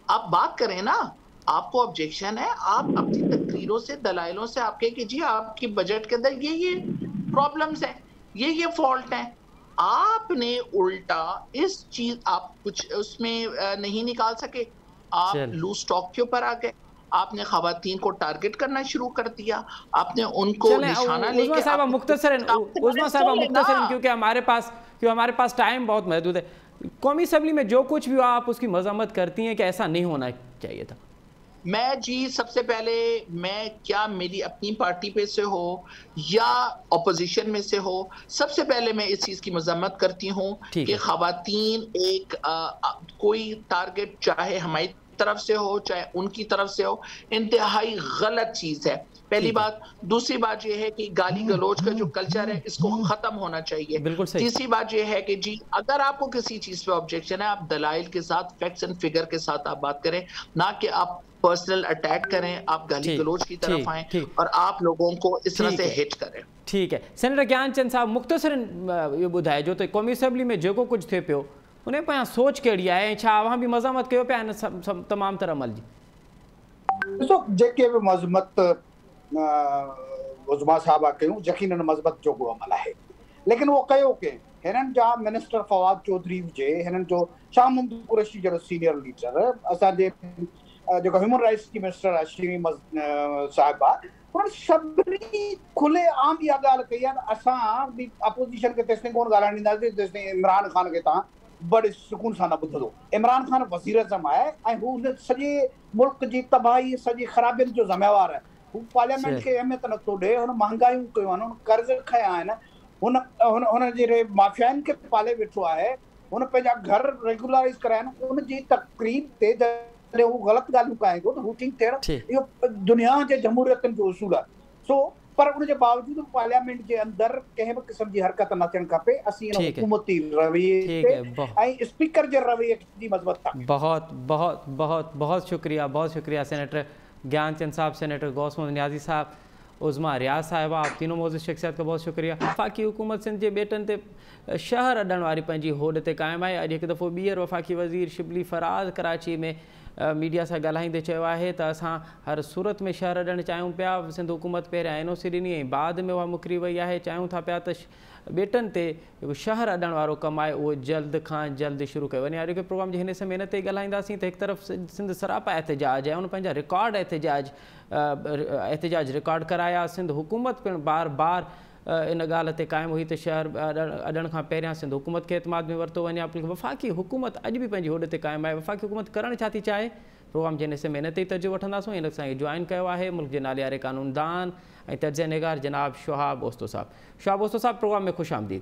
Speaker 2: आप बात करें ना, आपको ऑब्जेक्शन है, आप अपनी तकरीरों से, दलाइलों से आप कहें कि जी आपकी बजट के अंदर ये प्रॉब्लम्स हैं, ये फॉल्ट हैं। आपने उल्टा इस चीज आप कुछ उसमें नहीं निकाल सके, आप लूज स्टॉक के ऊपर आ गए, आपने खवातीन को टारगेट करना शुरू कर दिया, आपने उनको निशाना लेके
Speaker 1: उस्मा साहिबा मुख्तसरन क्योंकि हमारे पास टाइम बहुत महदूद है। कौमी असेंबली में जो कुछ भी हुआ आप उसकी मजम्मत करती हैं कि ऐसा नहीं होना चाहिए था?
Speaker 2: मैं जी सबसे पहले, मैं क्या मेरी अपनी पार्टी पे से हो या अपोजिशन में से हो, सबसे पहले मैं इस चीज की मजम्मत करती हूँ कि खवातीन एक कोई टारगेट चाहे हमारी तरफ से हो चाहे उनकी तरफ से हो, इंतहाई गलत चीज है। पहली बात। दूसरी बात यह है कि गाली गलोच का जो कल्चर है इसको खत्म होना चाहिए। तीसरी बात यह है कि जी अगर आपको किसी चीज पे ऑब्जेक्शन है, आप दलाइल के साथ, फैक्ट्स एंड फिगर के साथ आप बात करें, ना कि आप पर्सनल अटैक करें, आप गाली गलोच की तरफ आएं और आप लोगों को इस तरह से हिट करें।
Speaker 1: ठीक है। सेनेटर ज्ञानचंद साहब मुख्तसरन ये ॿुधाए जो तो कौमी असेंबली में जो कुछ थे पियो उन पे सोच कहिड़ी आहे, छा अवां बि मज़ामत कयो पिया आहिनि तमाम तरह अमल जी?
Speaker 3: ॾिसो, जेके बि मज़मत उज़मा साहिबा कयूं यकीनन मज़मत जो अमल आहे, लेकिन वो कयो के हिननि जा मिनिस्टर फवाद चौधरी हुजे, हिननि जो शाह महमूद कुरैशी जहिड़ो सीनियर लीडर, असांजे जेको ह्यूमन राइट्स की मिनिस्टर अश्विनी साहिबा, उन्हनि सभिनी खुले आम इहा ॻाल्हि कई आहे, असां बि अपोजिशन खे तेसिताईं कोन ॻाल्हाइण ॾींदासीं जेसिताईं इमरान ख़ान खे तव्हां बड़े सुकून सां न ॿुधंदो। इमरान ख़ान वज़ीर आज़म आहे ऐं हू हुन सॼे मुल्क जी तबाही, सॼी ख़राबियुनि जो ज़िम्मेवार आहे। हू पार्लियामेंट खे अहमियत नथो ॾे, हुन महांगायूं कयूं आहिनि, हुन कर्ज़ खया आहिनि, हुन जहिड़े माफ़ियाउनि खे पाले वेठो आहे, हुन पंहिंजा घर रेगुलराइज़ कराया आहिनि। उनजी तक़रीर ते जॾहिं हू ग़लति ॻाल्हियूं करेंदो त हू ठीकु थियणु, इहो दुनिया जे जमहूरियतनि जो उसूल आहे। सो पर उनजे बावजूदि पार्लियामेंट जे अंदर कंहिं बि क़िस्म जी हरकत न थियणु खपे। असीं इन हुकूमती रवैये ऐं स्पीकर जे रवैये जी मज़बत था।
Speaker 1: बहुत बहुत बहुत बहुत शुक्रिया, बहुत शुक्रिया सेनेटर ज्ञानचंद साहब, सेनेटर गौस मोहम्मद नियाज़ी साहब, उज़मा रियाज़ साहिबा, आप तीनों मौजूद शख्सियत का बहुत शुक्रिया। वफ़ाक़ी हुकूमत सिंध के बेटन ते शहर अॾण वारी पंहिंजी होड़ ते क़ाइमु आहे। अॼु हिकु दफ़ो ॿीहर वफ़ाक़ी वज़ीर शिबली फराज़ कराची में मीडिया सां ॻाल्हाईंदे चयो आहे त असां हर सूरत में शहर अॾणु चाहियूं पिया। सिंध हुकूमत पहिरियां NOC ॾिनी ऐं बाद में उहा मुकरी वई आहे। चाहियूं था पिया त बेटनि ते जेको शहर अॾण वारो कमु आहे उहो जल्द खां जल्द शुरू कयो वञे। अॼु प्रोग्राम जे हिन समय इन ते ॻाल्हाईंदासीं त हिकु तरफ़ सिंध सरापा एहतजाज आहे, उन पंहिंजा रिकॉर्ड एहतजाज रिकॉर्ड कराया। सिंध हुकूमत पिणु बार बार इन ॻाल्हि ते क़ाइमु हुई त शहर अॾण खां पहिरियां सिंध हुकूमत खे एतमाद में वरितो वञे। वफ़ाक़ी हुकूमत अॼु बि पंहिंजी होड़ ते क़ाइमु आहे। वफ़ाक़ी हुकूमत करणु छा थी चाहे, प्रोग्राम जे हिन समय इन ते ई तर्जु वठंदासीं। इन सां जॉइन कयो आहे मुल्क जे नालियारे क़ानूनदान ऐं तर्ज निगार जनाब शहाब ओस्तो साहब। शहाब ओस्तो साहब, प्रोग्राम में ख़ुशि आमदीद।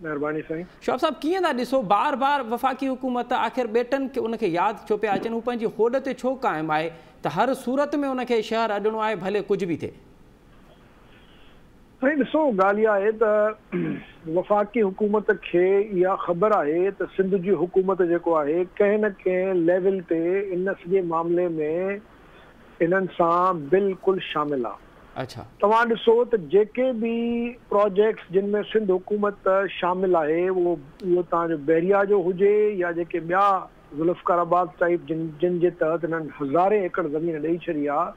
Speaker 4: महिरबानी साईं।
Speaker 1: शहाब साहब, कीअं था ॾिसो बार बार वफ़ाक़ी हुकूमत आख़िर बेटनि खे उनखे यादि छो पिया अचनि, हू पंहिंजी होड़ ते छो क़ाइमु आहे त हर सूरत में उनखे शहर अॾणो आहे, भले कुझु बि थिए?
Speaker 4: साईं ॾिसो, ॻाल्हि इहा आहे त वफ़ाक़ी हुकूमत खे इहा ख़बर आहे त सिंध जी हुकूमत जेको आहे कंहिं न कंहिं लेवल ते इन सॼे मामले में इन्हनि सां बिल्कुलु शामिल आहे।
Speaker 1: अच्छा,
Speaker 4: तव्हां ॾिसो त जेके बि प्रोजेक्ट्स जिन में सिंध हुकूमत शामिल आहे, उहो तव्हांजो बहरिया जो हुजे या जेके ॿिया ज़ुल्फ़िकाराबाद टाइप जिन जे तहत इन्हनि हज़ारे एकड़ ज़मीन ॾेई छॾी आहे,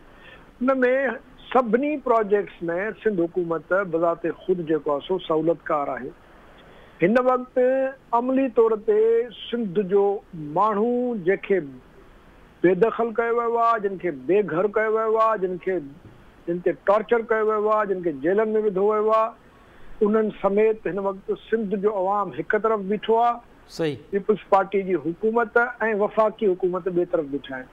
Speaker 4: हुन में सभिनी प्रोजेक्ट्स में सिंध हुकूमत बज़ाते ख़ुदि जेको आहे सो सहूलियतकार आहे। हिन वक़्तु अमली तौर ते सिंध जो माण्हू जंहिंखे बेदख़ल कयो वियो आहे, जिन खे बेघर कयो वियो आहे, जिन ते टॉर्चर कयो वियो आहे, जिन खे जेलनि में विधो वियो आहे,
Speaker 5: उन्हनि समेत हिन वक़्तु सिंध जो अवाम हिक तरफ़ बीठो आहे,
Speaker 1: सही,
Speaker 5: पीपल्स पार्टी जी हुकूमत ऐं वफ़ाक़ी हुकूमत ॿिए तरफ़ बीठा आहिनि।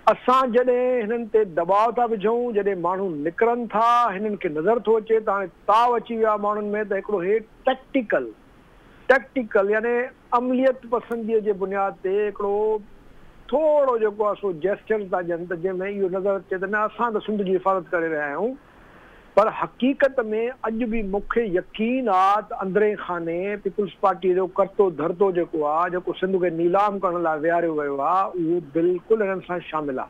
Speaker 5: असां जॾहिं हिननि ते दबाव था विझूं, जॾहिं माण्हू निकिरनि था, हिननि खे नज़र थो अचे त हाणे ताव अची वियो आहे माण्हुनि में त हिकिड़ो हे टैक्टिकल यानी अमलियत पसंदीअ जे बुनियाद ते हिकिड़ो थोरो जेको आहे सो जेस्चर था ॾियनि त जंहिंमें इहो नज़र अचे त न असां त सिंध जी हिफ़ाज़त करे रहिया आहियूं, पर हक़ीक़त में अॼु बि मूंखे यकीन आहे त अंदरे खाने पीपल्स पार्टीअ जो करतो धरतो जेको आहे, जेको सिंध खे नीलाम करण लाइ विहारियो वियो आहे, उहो बिल्कुलु हिननि सां शामिल आहे।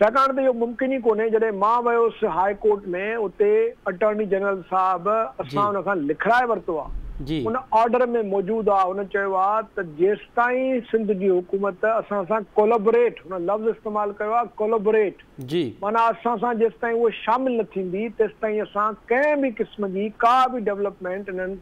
Speaker 5: छाकाणि त इहो मुमकिन ई कोन्हे, जॾहिं मां वियुसि हाई कोर्ट में उते अटॉर्नी जनरल साहिब असां हुन खां लिखाए वरितो आहे, उन ऑर्डर में मौजूदु आहे, हुन चयो आहे त जेसिताईं सिंध जी हुकूमत असां सां कोलैबोरेट, हुन लफ़्ज़ इस्तेमालु कयो आहे कोलैबोरेट, माना असां सां जेसिताईं उहो शामिल न थींदी तेसिताईं असां कंहिं बि क़िस्म जी का बि डेवलपमेंट इन्हनि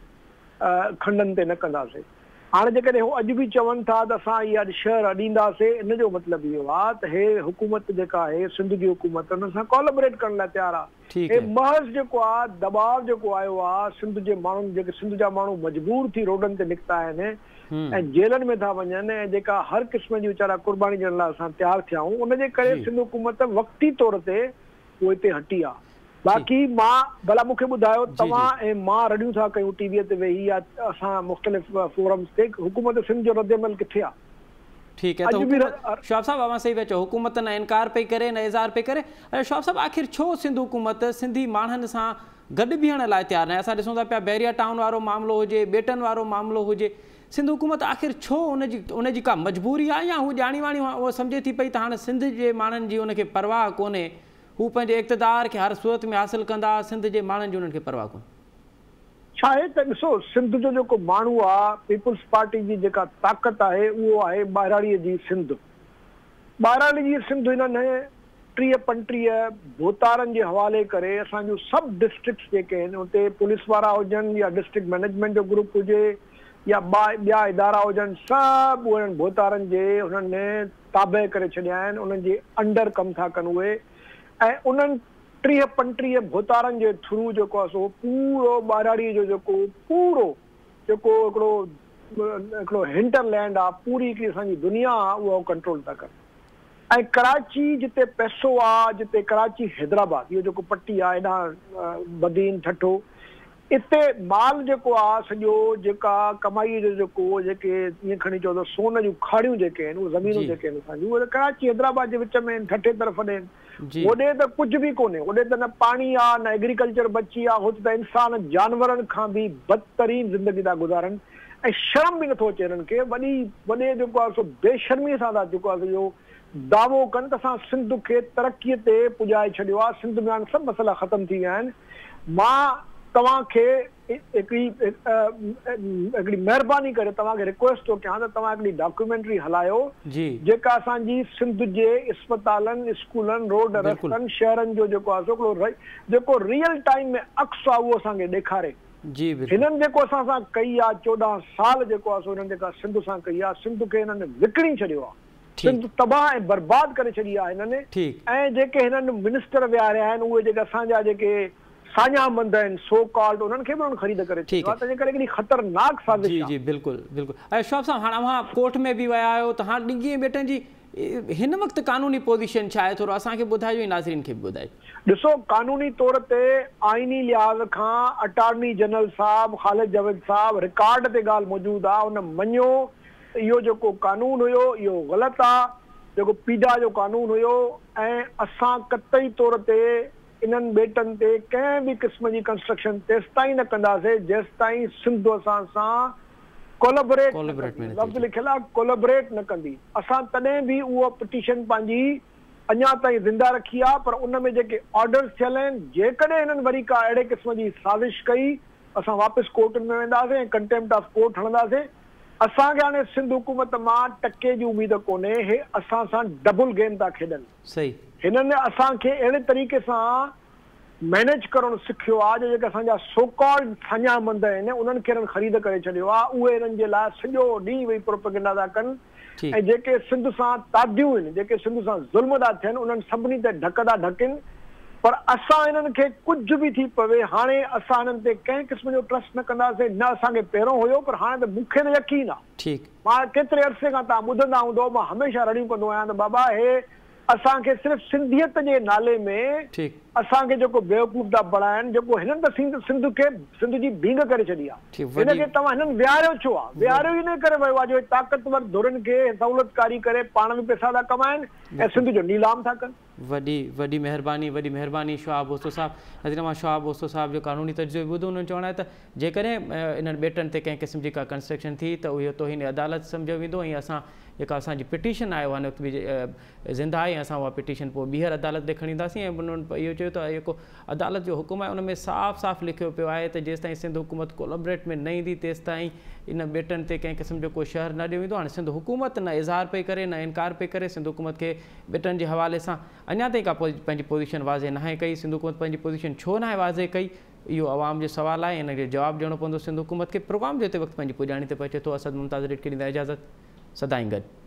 Speaker 5: खंडनि ते न कंदासीं। हाणे जेकॾहिं हू अॼु बि चवनि था त असां इहा शहर अॾींदासीं, इन जो मतिलबु इहो आहे त हे हुकूमत जेका आहे सिंध जी हुकूमत हुन सां कोलैबोरेट करण लाइ तयारु आहे। हे महज़ जेको आहे दबाव जेको आयो आहे, सिंध जे माण्हुनि जेके सिंध जा माण्हू मजबूर थी रोडनि ते निकिता आहिनि ऐं जेलनि में था वञनि ऐं जेका हर क़िस्म जी वीचारा कुर्बानी ॾियण लाइ असां तयारु थिया आहियूं, उनजे करे सिंध हुकूमत वक़्ती तौर ते उहो हिते हटी आहे। बाक़ी मां भला मूंखे ॿुधायो तव्हां ऐं मां रड़ियूं था कयूं टीवीअ ते वेही या असां मुख़्तलिफ़ फोरम्स ते, हुकूमत सिंध जो रद्दमल किथे आहे?
Speaker 1: ठीकु है, तो शौब साहब अवां सही वेचो, हुकूमत न इनकार पई करे न इज़हार पई करे, शौब साहब आख़िर छो सिंध हुकूमत सिंधी माण्हुनि सां गॾु बीहण लाइ तयारु न आहे? असां ॾिसूं था पिया बैरिया टाउन वारो मामिलो हुजे, बेटन वारो मामिलो हुजे, सिंध हुकूमत आख़िर छो उनजी का मजबूरी आहे या हू ॼाणी वाणी उहो सम्झे थी पई त हाणे सिंध जे माण्हुनि जी उनखे परवाह कोन्हे, हू पंहिंजे इक़्तिदार खे हर सूरत में हासिल कंदा, सिंध जे माण्हुनि जी उन्हनि खे परवाह कोन्हे?
Speaker 5: छा आहे त ॾिसो, सिंध जो जेको माण्हू आहे, पीपल्स पार्टी जी जेका ताक़त आहे उहो आहे ॿाहिराड़ीअ जी सिंध। ॿाहिराड़ी जी सिंध हिननि 30-35 भोतारनि जे हवाले करे असां जूं सभु डिस्ट्रिक्ट्स जेके आहिनि उते पुलिस वारा हुजनि या डिस्ट्रिक्ट मैनेजमेंट जो ग्रुप हुजे या ॿिया इदारा हुजनि, सभु उन्हनि भोतारनि जे हुननि ताबे करे छॾिया आहिनि, उन्हनि जे अंडर कमु था कनि उहे, ऐं उन्हनि 30-35 भोतारनि जे थ्रू जेको आहे सो पूरो ॿाहिराड़ीअ जो जेको पूरो जेको हिकिड़ो हिंटरलैंड आहे, पूरी हिकिड़ी असांजी दुनिया आहे, उहो कंट्रोल था कनि। ऐं कराची जिते पैसो आहे, जिते कराची हैदराबाद इहो जेको पट्टी आहे हेॾां बदीन ठठो, इते माल जेको आहे सॼो जेका कमाईअ जो जेको जेके ईअं खणी चओ त सोन जूं खाड़ियूं जेके आहिनि, उहे ज़मीनूं जेके आहिनि असांजूं, उहे कराची हैदराबाद जे विच में ठठे तरफ़ आहिनि। होॾे त कुझु बि कोन्हे, होॾे त न पाणी आहे न एग्रीकल्चर बची आहे, हुते त इंसान जानवरनि खां बि बदतरीन ज़िंदगी था गुज़ारनि ऐं शर्म बि नथो अचे हिननि खे, वॾे जेको आहे सो बेशर्मीअ सां था जेको आहे इहो दावो कनि त असां सिंध खे तरक़ीअ ते पुॼाए छॾियो आहे, सिंध में हाणे सभु मसइला ख़तमु थी विया आहिनि। मां तव्हांखे हिकिड़ी महिरबानी करे तव्हांखे रिक्वेस्ट थो कयां त तव्हां हिकिड़ी डॉक्यूमेंट्री हलायो जेका असांजी सिंध जे इस्पतालनि, स्कूलनि, रोड रस्तनि, शहरनि जो जेको आहे हिकिड़ो जेको रियल टाइम में अक्स आहे उहो असांखे ॾेखारे। हिननि जेको असां सां कई आहे 14 साल जेको आहे सो हिननि जेका सिंध सां कई आहे, सिंध खे हिननि विकिणी छॾियो आहे, सिंध तबाह ऐं बर्बाद करे छॾी आहे हिननि। ऐं जेके हिननि मिनिस्टर विहारिया आहिनि उहे जेके असांजा जेके साञा मंद आहिनि सो कॉल्ड, उन्हनि खे बि उन्हनि ख़रीद करे छॾियो आहे, तंहिंजे करे हिकिड़ी ख़तरनाक साज़िश आहे।
Speaker 1: जी बिल्कुलु बिल्कुलु। ऐं शौब साहब हाणे अवां कोर्ट में बि विया आहियो त हाणे ॾिघी बेटनि जी हिन वक़्तु कानूनी पोज़ीशन छा आहे, थोरो असांखे ॿुधाइजो ऐं नाज़रीन खे बि ॿुधाइजो।
Speaker 5: ॾिसो, कानूनी तौर ते आइनी लिहाज़ खां अटॉर्नी जनरल साहिब ख़ालिद जावेद साहिब रिकॉर्ड ते ॻाल्हि मौजूदु आहे, उन मञियो इहो जेको कानून हुयो इहो ग़लति आहे, जेको पीडा जो कानून हुयो, ऐं असां कतई तौर ते इन्हनि बेटनि ते कंहिं बि क़िस्म जी कंस्ट्रक्शन तेसिताईं न कंदासीं जेसिताईं सिंध असां सां कोलैबोरेट लफ़्ज़ लिखियलु आहे, कोलैबोरेट न कंदी। असां तॾहिं बि उहा पिटीशन पंहिंजी अञा ताईं ज़िंदा रखी आहे, पर उन में जेके ऑर्डर्स थियल आहिनि जेकॾहिं हिननि वरी का अहिड़े क़िस्म जी साज़िश कई असां वापसि कोर्टनि में वेंदासीं ऐं कंटेम्प्ट ऑफ कोर्ट हणंदासीं। असांखे हाणे सिंध हुकूमत मां टके जी उमेद कोन्हे, हे असां सां डबल गेम था खेॾनि।
Speaker 1: सही,
Speaker 5: हिननि असांखे अहिड़े तरीक़े सां मैनेज करणु सिखियो आहे, जेके असांजा सोकॉल्ड साञा मंद आहिनि उन्हनि खे हिननि ख़रीद करे छॾियो आहे, उहे हिननि जे लाइ सॼो ॾींहुं वेही प्रोपेगेंडा था कनि, ऐं जेके सिंध सां तादियूं आहिनि, जेके सिंध सां ज़ुल्म था थियनि, उन्हनि सभिनी ते ढक था ढकनि। पर असां इन्हनि खे कुझु बि थी पवे हाणे असां इन्हनि ते कंहिं क़िस्म जो ट्रस्ट न कंदासीं, न असांखे पहिरों हुयो, पर हाणे त मूंखे त यकीन आहे।
Speaker 1: ठीकु,
Speaker 5: मां केतिरे अरसे खां तव्हां ॿुधंदा हूंदो, मां हमेशह रड़ियूं कंदो आहियां त बाबा हे असांखे सिर्फ़ु सिंधियत जे नाले में
Speaker 1: ठीकु,
Speaker 5: असांखे जेको बेवकूफ़ था बणाइनि, जेको हिननि त सिंध जी भींग करे छॾी आहे। हिनखे तव्हां हिननि विहारियो छो आहे? विहारियो इन करे वियो आहे जो ताक़तवर धुरनि खे सहूलियतकारी करे पाण में पैसा था कमाइनि ऐं सिंध जो नीलाम था कनि।
Speaker 1: वॾी महिरबानी शहाब भोसो साहब। हज़रत शहाब भोसो साहब जो कानूनी तजुर्बो ॿुधो, उन्हनि चवणु आहे त जेकॾहिं इन्हनि बेटनि ते कंहिं क़िस्म जी का कंस्ट्रक्शन थी त उहो तौहीन अदालत सम्झो वेंदो, ऐं असां जेका असांजी पिटीशन आहे उहा हिन वक़्तु बि ज़िंदा आहे, असां उहा पिटीशन पोइ ॿीहर अदालत ॾे खणी ईंदासीं। ऐं उन्हनि इहो चयो त जेको अदालत जो हुकुम आहे उन में साफ़ लिखियो पियो आहे त जेसिताईं सिंध हुकूमत कोलैबोरेट में न ईंदी तेसिताईं इन बेटनि ते कंहिं क़िस्म जो को शहर न ॾियो वेंदो। हाणे सिंध हुकूमत न इज़हार पई करे, न इनकार पई करे, सिंध हुकूमत खे बेटनि जे हवाले सां अञा ताईं का पंहिंजी पोज़ीशन वाज़े न आहे कई। सिंध हुकूमत पंहिंजी पोज़ीशन छो न आहे वाज़े कई, इहो आवाम जो सुवालु आहे, हिन खे जवाबु ॾियणो पवंदो सिंध हुकूमत खे। प्रोग्राम जो हिते वक़्तु पंहिंजी पुॼाणी ते पहुचे थो। असद मुमताज़ रेड खे ॾींदा इजाज़त, सदाईं गॾु।